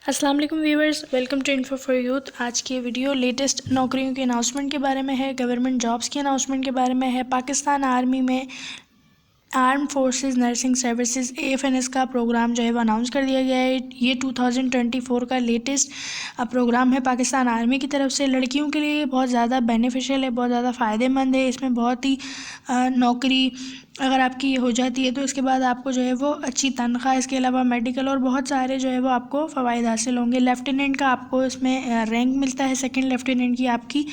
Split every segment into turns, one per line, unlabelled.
अस्सलाम वालेकुम viewers, welcome to info for youth. आज की वीडियो लेटेस्ट नौकरियों के अनाउंसमेंट के बारे में है, गवर्नमेंट जॉब्स के अनाउंसमेंट के बारे में है। पाकिस्तान आर्मी में arm forces nursing services AFNS का प्रोग्राम जो है वो अनाउंस कर दिया गया है। ये 2024 का लेटेस्ट प्रोग्राम है पाकिस्तान आर्मी की तरफ से। लड़कियों के लिए बहुत ज़्यादा बेनिफिशियल है, बहुत ज़्यादा फ़ायदेमंद है। इसमें बहुत ही नौकरी अगर आपकी ये हो जाती है तो इसके बाद आपको जो है वो अच्छी तनख्वाह, इसके अलावा मेडिकल और बहुत सारे जो है वो आपको फ़वाइद हासिल होंगे। लेफ्टिनेंट का आपको इसमें रैंक मिलता है, सेकंड लेफ्टिनेंट की आपकी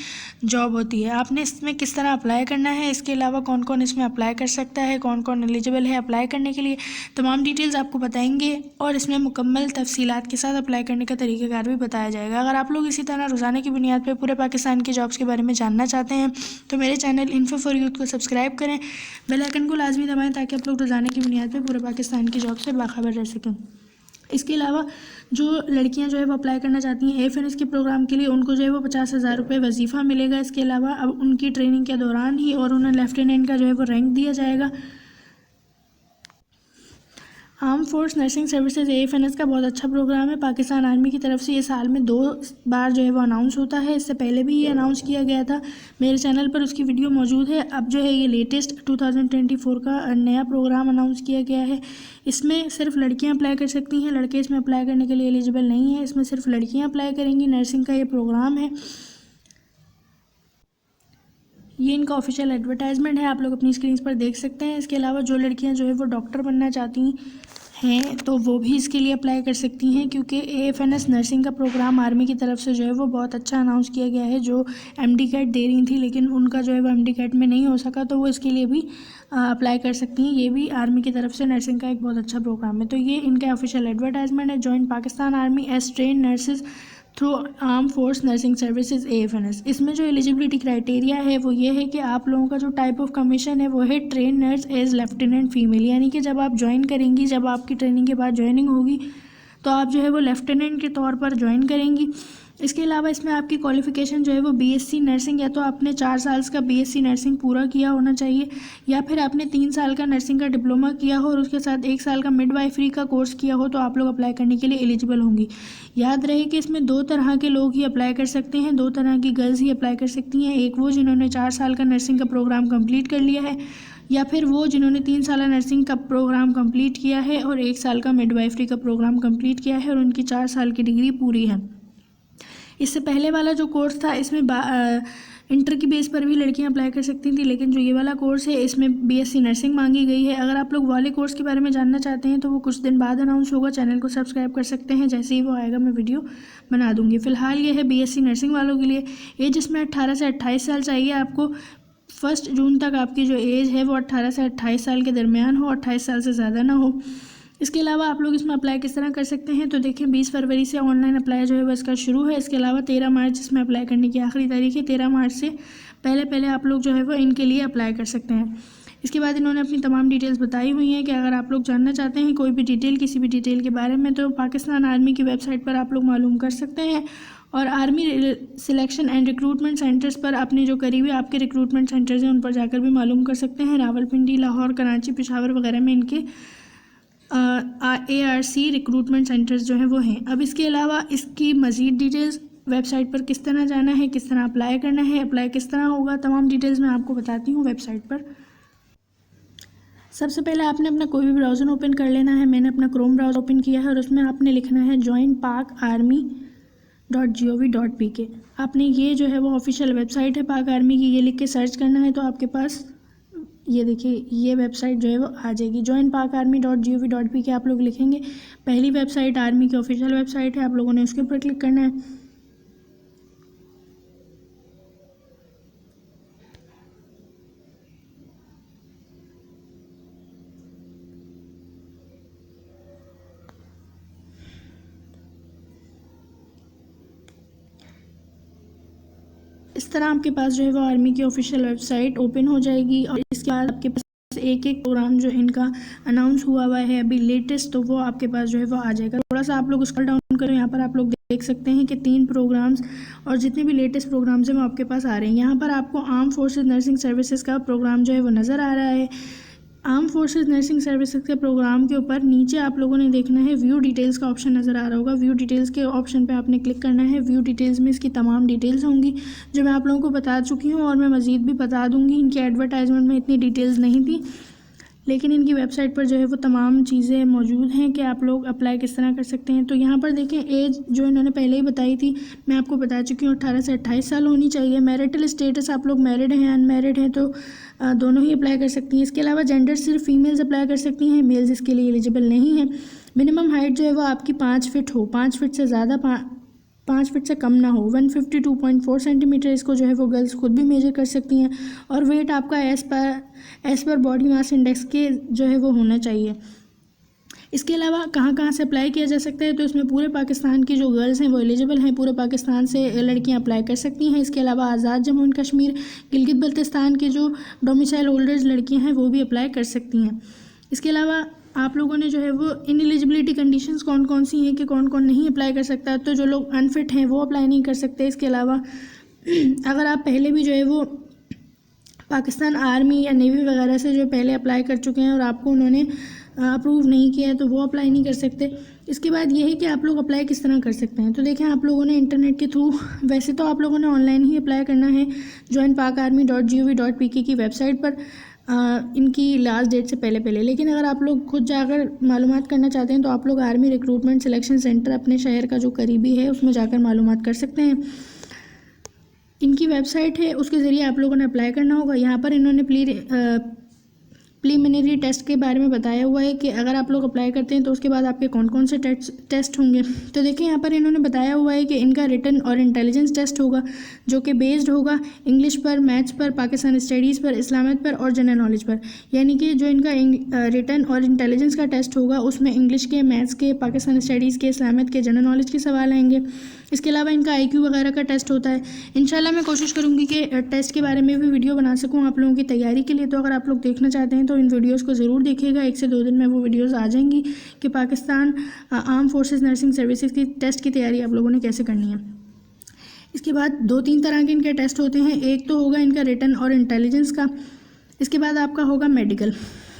जॉब होती है। आपने इसमें किस तरह अप्लाई करना है, इसके अलावा कौन कौन इसमें अप्लाई कर सकता है, कौन कौन एलिजिबल है अप्लाई करने के लिए, तमाम डिटेल्स आपको बताएंगे और इसमें मुकम्मल तफसीलात के साथ अप्लाई करने का तरीक़ाकार भी बताया जाएगा। अगर आप लोग इसी तरह रोज़ाना की बुनियाद पर पूरे पाकिस्तान की जॉब्स के बारे में जानना चाहते हैं तो मेरे चैनल इन्फो फॉर यूथ को सब्सक्राइब करें, बेल आइकन को लाजमी दबाएं ताकि आप लोग रोज़ाना की बुनियाद पे पूरे पाकिस्तान की जॉब से बाखबर रह सकें। इसके अलावा जो लड़कियां जो है वो अप्लाई करना चाहती हैं AFNS के प्रोग्राम के लिए, उनको जो है वो 50,000 रुपये वजीफ़ा मिलेगा। इसके अलावा अब उनकी ट्रेनिंग के दौरान ही और उन्हें लेफ्टिनेंट का जो है वो रैंक दिया जाएगा। Arm force nursing services AFNS का बहुत अच्छा प्रोग्राम है पाकिस्तान आर्मी की तरफ से। ये साल में 2 बार जो है वो अनाउंस होता है। इससे पहले भी ये अनाउंस किया गया था, मेरे चैनल पर उसकी वीडियो मौजूद है। अब जो है ये लेटेस्ट 2024 का नया प्रोग्राम अनाउंस किया गया है। इसमें सिर्फ लड़कियां अप्लाई कर सकती हैं, लड़के इसमें अप्लाई करने के लिए एलिजिबल नहीं है। इसमें सिर्फ लड़कियाँ अप्लाई करेंगी। नर्सिंग का ये प्रोग्राम है, ये इनका ऑफिशियल एडवर्टाइजमेंट है, आप लोग अपनी स्क्रीन पर देख सकते हैं। इसके अलावा जो लड़कियां जो है वो डॉक्टर बनना चाहती हैं तो वो भी इसके लिए अप्लाई कर सकती हैं, क्योंकि AFNS नर्सिंग का प्रोग्राम आर्मी की तरफ से जो है वो बहुत अच्छा अनाउंस किया गया है। जो MD कैट दे रही थी लेकिन उनका जो है वो MD कैट में नहीं हो सका तो वो इसके लिए भी अप्लाई कर सकती हैं। ये भी आर्मी की तरफ से नर्सिंग का एक बहुत अच्छा प्रोग्राम है। तो ये इनका ऑफिशियल एडवर्टाइजमेंट है, join Pakistan army as train nurses through arm force nursing services AFNS। इसमें जो एलिजिबिलिटी क्राइटेरिया है वो ये है कि आप लोगों का जो टाइप ऑफ कमीशन है वो है train nurse as lieutenant female, यानी कि जब आप ज्वाइन करेंगी, जब आपकी ट्रेनिंग के बाद ज्वाइनिंग होगी तो आप जो है वो लेफ्टिनेंट के तौर पर ज्वाइन करेंगी। इसके अलावा इसमें आपकी क्वालिफ़िकेशन जो है वो BSc नर्सिंग, या तो आपने 4 साल का BSc नर्सिंग पूरा किया होना चाहिए, या फिर आपने 3 साल का नर्सिंग का डिप्लोमा किया हो और उसके साथ 1 साल का मिडवाइफरी का कोर्स किया हो तो आप लोग अप्लाई करने के लिए एलिजिबल होंगी। याद रहे कि इसमें 2 तरह के लोग ही अप्लाई कर सकते हैं, 2 तरह की गर्ल्स ही अप्लाई कर सकती हैं। एक वो जिन्होंने 4 साल का नर्सिंग का प्रोग्राम कंप्लीट कर लिया है, या फिर वो जिन्होंने 3 साल नर्सिंग का प्रोग्राम कंप्लीट किया है और 1 साल का मिडवाइफरी का प्रोग्राम कंप्लीट किया है और उनकी 4 साल की डिग्री पूरी है। इससे पहले वाला जो कोर्स था इसमें इंटर की बेस पर भी लड़कियां अप्लाई कर सकती थी, लेकिन जो ये वाला कोर्स है इसमें BSc नर्सिंग मांगी गई है। अगर आप लोग वाले कोर्स के बारे में जानना चाहते हैं तो वो कुछ दिन बाद अनाउंस होगा, चैनल को सब्सक्राइब कर सकते हैं, जैसे ही वो आएगा मैं वीडियो बना दूंगी। फ़िलहाल ये है BSc नर्सिंग वालों के लिए। एज इसमें 18 से 28 साल चाहिए आपको। 1 जून तक आपकी जो एज है वो 18 से 28 साल के दरमियान हो, 28 साल से ज़्यादा ना हो। इसके अलावा आप लोग इसमें अप्लाई किस तरह कर सकते हैं तो देखिए 20 फरवरी से ऑनलाइन अप्लाई जो है वो इसका शुरू है। इसके अलावा 13 मार्च इसमें अप्लाई करने की आखिरी तारीख है। 13 मार्च से पहले आप लोग जो है वो इनके लिए अप्लाई कर सकते हैं। इसके बाद इन्होंने अपनी तमाम डिटेल्स बताई हुई हैं कि अगर आप लोग जानना चाहते हैं कोई भी डिटेल, किसी भी डिटेल के बारे में, तो पाकिस्तान आर्मी की वेबसाइट पर आप लोग मालूम कर सकते हैं। और army selection and recruitment centres पर अपने जो करीबी आपके रिक्रूटमेंट सेंटर्स हैं उन पर जाकर भी मालूम कर सकते हैं। रावलपिंडी, लाहौर, कराची, पेशावर वगैरह में इनके ARC रिक्रूटमेंट सेंटर्स जो हैं वो हैं। अब इसके अलावा इसकी मज़ीद डिटेल्स, वेबसाइट पर किस तरह जाना है, किस तरह अप्लाई करना है, अप्लाई किस तरह होगा, तमाम डिटेल्स मैं आपको बताती हूँ वेबसाइट पर। सबसे पहले आपने अपना कोई भी ब्राउज़र ओपन कर लेना है। मैंने अपना क्रोम ब्राउज़र ओपन किया है और उसमें आपने लिखना है joinpakarmy.gov.pk। आपने ये जो है वो ऑफिशियल वेबसाइट है पाक आर्मी की, ये लिख के सर्च करना है तो आपके पास ये देखिए ये वेबसाइट जो है वो आ जाएगी। joinpakarmy.gov.pk आप लोग लिखेंगे। पहली वेबसाइट आर्मी की ऑफिशियल वेबसाइट है, आप लोगों ने उसके ऊपर क्लिक करना है। इस तरह आपके पास जो है वो आर्मी की ऑफिशियल वेबसाइट ओपन हो जाएगी और इसके बाद आपके पास एक प्रोग्राम जो इनका अनाउंस हुआ है अभी लेटेस्ट, तो वो आपके पास जो है वो आ जाएगा। थोड़ा सा आप लोग स्क्रॉल डाउन करो, यहाँ पर आप लोग देख सकते हैं कि 3 प्रोग्राम्स और जितने भी लेटेस्ट प्रोग्राम्स हैं वो आपके पास आ रहे हैं। यहाँ पर आपको आर्म फोर्सेस नर्सिंग सर्विसेज का प्रोग्राम जो है वो नज़र आ रहा है। आर्म फोर्सेस नर्सिंग सर्विसेज के प्रोग्राम के ऊपर नीचे आप लोगों ने देखना है व्यू डिटेल्स का ऑप्शन नज़र आ रहा होगा। व्यू डिटेल्स के ऑप्शन पे आपने क्लिक करना है। व्यू डिटेल्स में इसकी तमाम डिटेल्स होंगी जो मैं आप लोगों को बता चुकी हूँ और मैं मज़ीद भी बता दूँगी। इनकी एडवर्टाइजमेंट में इतनी डिटेल्स नहीं थी, लेकिन इनकी वेबसाइट पर जो है वो तमाम चीज़ें मौजूद हैं कि आप लोग अप्लाई किस तरह कर सकते हैं। तो यहाँ पर देखें, एज जो इन्होंने पहले ही बताई थी मैं आपको बता चुकी हूँ, 18 से 28 साल होनी चाहिए। मैरिटल स्टेटस आप लोग मैरिड हैं अनमैरिड हैं तो दोनों ही अप्लाई कर सकती हैं। इसके अलावा जेंडर सिर्फ फीमेल्स अप्लाई कर सकती हैं, मेल्स इसके लिए एलिजिबल नहीं है। मिनिमम हाइट जो है वो आपकी 5 फीट हो, 5 फीट से ज़्यादा 5 फीट से कम ना हो। 152.4 सेंटीमीटर इसको जो है वो गर्ल्स खुद भी मेजर कर सकती हैं। और वेट आपका as per body mass index के जो है वो होना चाहिए। इसके अलावा कहाँ कहाँ से अप्लाई किया जा सकता है, तो इसमें पूरे पाकिस्तान की जो गर्ल्स हैं वो एलिजिबल हैं, पूरे पाकिस्तान से लड़कियां अप्लाई कर सकती हैं। इसके अलावा आज़ाद जम्मू एंड कश्मीर, गिलगित बल्तिस्तान के जो डोमिसाइल होल्डर्स लड़कियां हैं वो भी अप्लाई कर सकती हैं। इसके अलावा आप लोगों ने जो है वो इन एलिजिबिलिटी कंडीशंस कौन कौन सी हैं कि कौन कौन नहीं अप्लाई कर सकता, तो जो लोग अनफिट हैं वो अप्लाई नहीं कर सकते। इसके अलावा अगर आप पहले भी जो है वो पाकिस्तान आर्मी या नेवी वगैरह से जो पहले अप्लाई कर चुके हैं और आपको उन्होंने अप्रूव नहीं किया है तो वो अप्लाई नहीं कर सकते। इसके बाद ये है कि आप लोग अप्लाई किस तरह कर सकते हैं। तो देखें, आप लोगों ने इंटरनेट के थ्रू, वैसे तो आप लोगों ने ऑनलाइन ही अप्लाई करना है joinpakarmy.gov.pk की वेबसाइट पर इनकी लास्ट डेट से पहले। लेकिन अगर आप लोग खुद जाकर मालूमात करना चाहते हैं तो आप लोग आर्मी रिक्रूटमेंट सिलेक्शन सेंटर अपने शहर का जो करीबी है उसमें जाकर मालूमात कर सकते हैं। इनकी वेबसाइट है, उसके ज़रिए आप लोगों ने अप्लाई करना होगा। यहाँ पर इन्होंने प्रीलिमिनरी टेस्ट के बारे में बताया हुआ है कि अगर आप लोग अप्लाई करते हैं तो उसके बाद आपके कौन कौन से टेस्ट होंगे। तो देखिए, यहाँ पर इन्होंने बताया हुआ है कि इनका रिटन और इंटेलिजेंस टेस्ट होगा जो कि बेस्ड होगा इंग्लिश पर, मैथ्स पर, पाकिस्तान स्टडीज़ पर, इस्लामियत पर और जनरल नॉलेज पर। यानी कि जो इनका रिटन और इंटेलिजेंस का टेस्ट होगा उसमें इंग्लिश के, मैथ्स के, पाकिस्तान स्टडीज़ के, इस्लामियत के, जनरल नॉलेज के सवाल आएंगे। इसके अलावा इनका IQ वगैरह का टेस्ट होता है। इंशाल्लाह मैं कोशिश करूँगी कि टेस्ट के बारे में भी वीडियो बना सकूँ आप लोगों की तैयारी के लिए। तो अगर आप लोग देखना चाहते हैं तो इन वीडियोस को ज़रूर देखिएगा। 1 से 2 दिन में वो वीडियोस आ जाएंगी कि Pakistan arm forces nursing services की टेस्ट की तैयारी आप लोगों ने कैसे करनी है। इसके बाद 2-3 तरह के इनके टेस्ट होते हैं। एक तो होगा इनका रिटन और इंटेलिजेंस का। इसके बाद आपका होगा मेडिकल।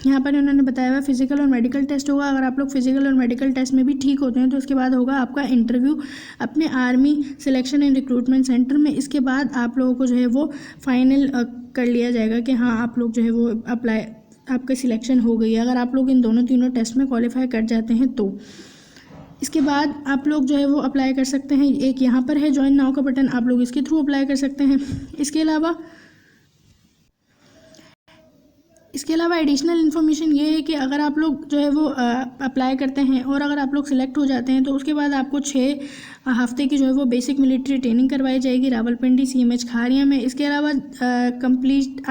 यहाँ पर इन्होंने बताया हुआ फिजिकल और मेडिकल टेस्ट होगा। अगर आप लोग फिजिकल और मेडिकल टेस्ट में भी ठीक होते हैं तो उसके बाद होगा आपका इंटरव्यू अपने army selection and recruitment centre में। इसके बाद आप लोगों को जो है वो फाइनल कर लिया जाएगा कि हाँ आप लोग जो है वो अप्लाई, आपका सिलेक्शन हो गई है अगर आप लोग इन तीनों टेस्ट में क्वालिफाई कर जाते हैं तो। इसके बाद आप लोग जो है वो अप्लाई कर सकते हैं। एक यहाँ पर है ज्वाइन नाउ का बटन, आप लोग इसके थ्रू अप्लाई कर सकते हैं। इसके अलावा एडिशनल इन्फॉर्मेशन ये है कि अगर आप लोग जो है वो अप्लाई करते हैं और अगर आप लोग सिलेक्ट हो जाते हैं तो उसके बाद आपको 6 हफ्ते की जो है वो बेसिक मिलिट्री ट्रेनिंग करवाई जाएगी रावलपिंडी CMH खारिया में। इसके अलावा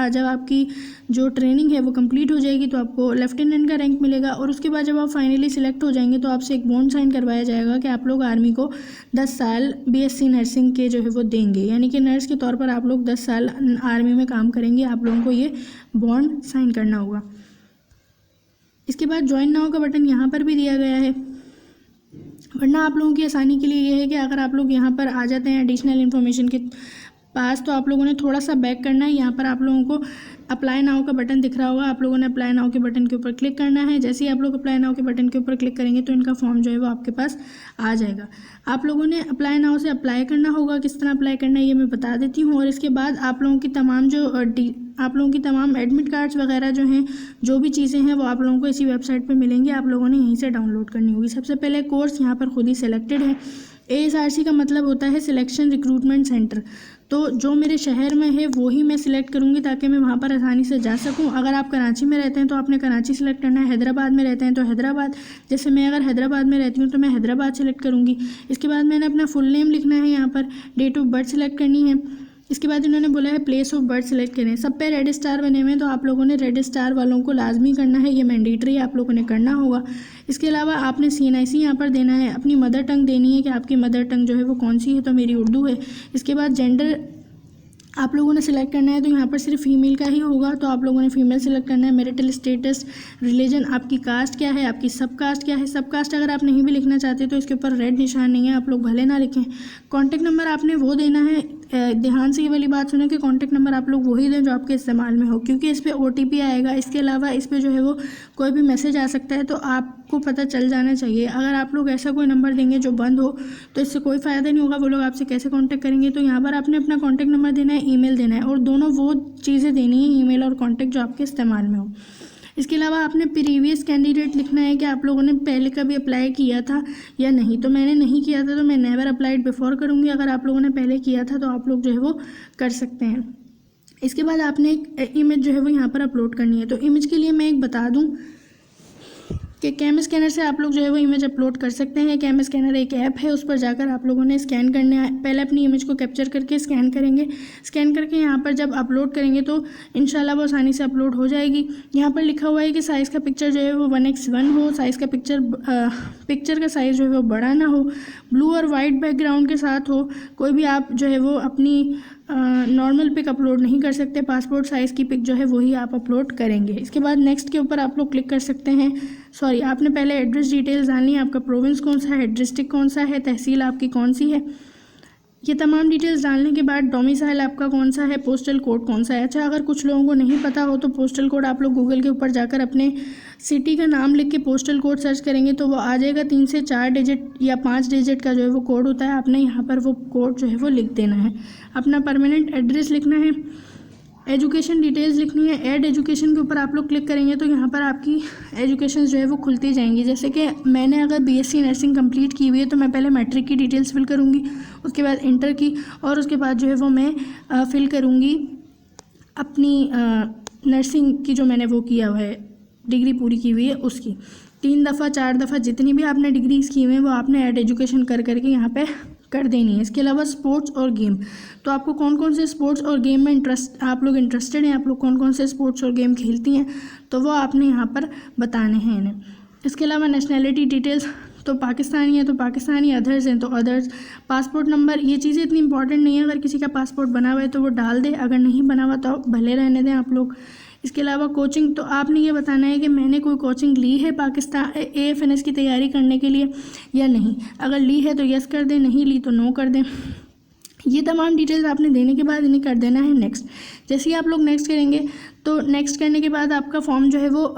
जब आपकी जो ट्रेनिंग है वो कंप्लीट हो जाएगी तो आपको लेफ्टिनेंट का रैंक मिलेगा और उसके बाद जब आप फाइनली सिलेक्ट हो जाएंगे तो आपसे एक बॉन्ड साइन करवाया जाएगा कि आप लोग आर्मी को 10 साल BSc नर्सिंग के जो है वो देंगे। यानी कि नर्स के तौर पर आप लोग 10 साल आर्मी में काम करेंगे, आप लोगों को ये बॉन्ड साइन करना होगा। इसके बाद ज्वाइन नाउ का बटन यहाँ पर भी दिया गया है, वरना आप लोगों की आसानी के लिए ये है कि अगर आप लोग यहाँ पर आ जाते हैं एडिशनल इन्फॉर्मेशन के पास तो आप लोगों ने थोड़ा सा बैक करना है। यहाँ पर आप लोगों को अप्लाई नाउ का बटन दिख रहा होगा, आप लोगों ने अप्लाई नाउ के बटन के ऊपर क्लिक करना है। जैसे ही आप लोग अप्लाई नाउ के बटन के ऊपर क्लिक करेंगे तो इनका फॉर्म जो है वो आपके पास आ जाएगा। आप लोगों ने अप्लाई नाउ से अप्लाई करना होगा, किस तरह अप्लाई करना है ये मैं बता देती हूँ। और इसके बाद आप लोगों की तमाम एडमिट कार्ड्स वगैरह जो हैं, जो भी चीज़ें हैं वो आप लोगों को इसी वेबसाइट पर मिलेंगी, आप लोगों ने यहीं से डाउनलोड करनी होगी। सबसे पहले कोर्स यहाँ पर खुद ही सेलेक्टेड है। ASRC का मतलब होता है सिलेक्शन रिक्रूटमेंट सेंटर। तो जो मेरे शहर में है वो ही मैं सिलेक्ट करूँगी ताकि मैं वहाँ पर आसानी से जा सकूँ। अगर आप कराची में रहते हैं तो आपने कराची सिलेक्ट करना है, हैदराबाद में रहते हैं तो हैदराबाद, जैसे मैं अगर हैदराबाद में रहती हूँ तो मैं हैदराबाद सेलेक्ट करूँगी। इसके बाद मैंने अपना फुल नेम लिखना है, यहाँ पर डेट ऑफ बर्थ सेलेक्ट करनी है। इसके बाद इन्होंने बोला है प्लेस ऑफ बर्थ सेलेक्ट करें। सब पे रेड स्टार बने हुए हैं तो आप लोगों ने रेड स्टार वालों को लाजमी करना है, ये मैंडेटरी आप लोगों ने करना होगा। इसके अलावा आपने CNIC यहाँ पर देना है, अपनी मदर टंग देनी है कि आपकी मदर टंग जो है वो कौन सी है, तो मेरी उर्दू है। इसके बाद जेंडर आप लोगों ने सिलेक्ट करना है, तो यहाँ पर सिर्फ फीमेल का ही होगा, तो आप लोगों ने फीमेल सेलेक्ट करना है। मैरिटल स्टेटस, रिलीजन, आपकी कास्ट क्या है, आपकी सब कास्ट क्या है। सब कास्ट अगर आप नहीं भी लिखना चाहते तो इसके ऊपर रेड निशान नहीं है, आप लोग भले ना लिखें। कॉन्टैक्ट नंबर आपने वो देना है ध्यान से ये वाली बात सुने कि कॉन्टैक्ट नंबर आप लोग वही दें जो आपके इस्तेमाल में हो, क्योंकि इस पर OTP आएगा। इसके अलावा इस पर जो है वो कोई भी मैसेज आ सकता है, तो आपको पता चल जाना चाहिए। अगर आप लोग ऐसा कोई नंबर देंगे जो बंद हो तो इससे कोई फ़ायदा नहीं होगा। वो लोग आपसे कैसे कॉन्टैक्ट करेंगे? तो यहाँ पर आपने अपना कॉन्टैक्ट नंबर देना है, ईमेल देना है, और दोनों वो चीज़ें देनी है, ईमेल और कॉन्टैक्ट, जो आपके इस्तेमाल में हो। इसके अलावा आपने प्रीवियस कैंडिडेट लिखना है कि आप लोगों ने पहले कभी अप्लाई किया था या नहीं। तो मैंने नहीं किया था, तो मैं नेवर अप्लाइड बिफोर करूँगी। अगर आप लोगों ने पहले किया था तो आप लोग जो है वो कर सकते हैं। इसके बाद आपने एक इमेज जो है वो यहाँ पर अपलोड करनी है। तो इमेज के लिए मैं एक बता दूँ कि कैम स्कैनर से आप लोग जो है वो इमेज अपलोड कर सकते हैं। कैम स्कैनर एक ऐप है, उस पर जाकर आप लोगों ने स्कैन करना है। पहले अपनी इमेज को कैप्चर करके स्कैन करेंगे। स्कैन करके यहाँ पर जब अपलोड करेंगे तो इंशाल्लाह वो आसानी से अपलोड हो जाएगी। यहाँ पर लिखा हुआ है कि साइज़ का पिक्चर जो है वो 1:1 हो। साइज़ का पिक्चर का साइज़ जो है वो बड़ा ना हो, ब्लू और वाइट बैकग्राउंड के साथ हो। कोई भी आप जो है वो अपनी नॉर्मल पिक अपलोड नहीं कर सकते। पासपोर्ट साइज़ की पिक जो है वही आप अपलोड करेंगे। इसके बाद नेक्स्ट के ऊपर आप लोग क्लिक कर सकते हैं। सॉरी, आपने पहले एड्रेस डिटेल्स डालनी है। आपका प्रोविंस कौन सा है, डिस्ट्रिक्ट कौन सा है, तहसील आपकी कौन सी है, ये तमाम डिटेल्स डालने के बाद डोमिसाइल आपका कौन सा है, पोस्टल कोड कौन सा है। अच्छा, अगर कुछ लोगों को नहीं पता हो तो पोस्टल कोड आप लोग गूगल के ऊपर जाकर अपने सिटी का नाम लिख के पोस्टल कोड सर्च करेंगे तो वो आ जाएगा। 3 से 4 डिजिट या 5 डिजिट का जो है वो कोड होता है। आपने यहाँ पर वो कोड जो है वो लिख देना है। अपना परमानेंट एड्रेस लिखना है, एजुकेशन डिटेल्स लिखनी है। ऐड एजुकेशन के ऊपर आप लोग क्लिक करेंगे तो यहाँ पर आपकी एजुकेशन जो है वो खुलती जाएंगी। जैसे कि मैंने अगर BSc नर्सिंग कंप्लीट की हुई है तो मैं पहले मैट्रिक की डिटेल्स फिल करूँगी, उसके बाद इंटर की, और उसके बाद जो है वो मैं फिल करूँगी अपनी नर्सिंग की जो मैंने वो किया हुआ है, डिग्री पूरी की हुई है उसकी। 3 दफ़ा 4 दफ़ा जितनी भी आपने डिग्रीज़ की हुई हैं वो आपने ऐड एजुकेशन कर करके यहाँ पे कर देनी है। इसके अलावा स्पोर्ट्स और गेम, तो आपको कौन कौन से स्पोर्ट्स और गेम में आप लोग इंटरेस्टेड हैं, आप लोग कौन कौन से स्पोर्ट्स और गेम खेलती हैं, तो वो आपने यहाँ पर बताने हैं इन्हें। इसके अलावा नेशनैलिटी डिटेल्स, तो पाकिस्तानी है तो पाकिस्तानी, अदर्स हैं तो अदर्स। पासपोर्ट नंबर, ये चीज़ें इतनी इंपॉर्टेंट नहीं है। अगर किसी का पासपोर्ट बना हुआ है तो वो डाल दे, अगर नहीं बना हुआ तो भले रहने दें आप लोग। इसके अलावा कोचिंग, तो आपने ये बताना है कि मैंने कोई कोचिंग ली है पाकिस्तान AFNS की तैयारी करने के लिए या नहीं। अगर ली है तो यस कर दें, नहीं ली तो नो कर दें। ये तमाम डिटेल्स आपने देने के बाद इन्हें कर देना है नेक्स्ट। जैसे ही आप लोग नेक्स्ट करेंगे तो नेक्स्ट करने के बाद आपका फॉर्म जो है वो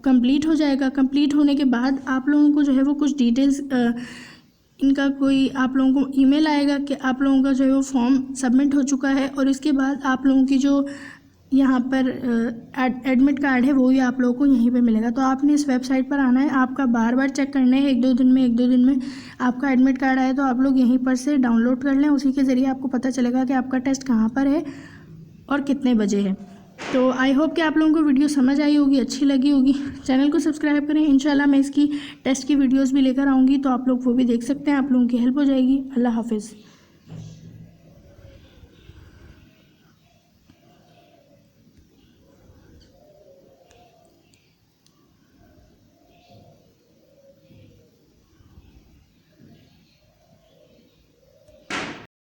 कंप्लीट हो जाएगा। कंप्लीट होने के बाद आप लोगों को जो है वो कुछ डिटेल्स इनका कोई आप लोगों को ईमेल आएगा कि आप लोगों का जो है वो फॉर्म सबमिट हो चुका है। और इसके बाद आप लोगों की जो यहाँ पर एडमिट कार्ड है वो ही आप लोगों को यहीं पे मिलेगा। तो आपने इस वेबसाइट पर आना है, आपका बार बार चेक करना है। 1-2 दिन में आपका एडमिट कार्ड आए तो आप लोग यहीं पर से डाउनलोड कर लें। उसी के ज़रिए आपको पता चलेगा कि आपका टेस्ट कहाँ पर है और कितने बजे है। तो आई होप कि आप लोगों को वीडियो समझ आई होगी, अच्छी लगी होगी। चैनल को सब्सक्राइब करें। इंशाल्लाह मैं इसकी टेस्ट की वीडियोज़ भी लेकर आऊँगी, तो आप लोग वो भी देख सकते हैं, आप लोगों की हेल्प हो जाएगी। अल्लाह हाफिज़।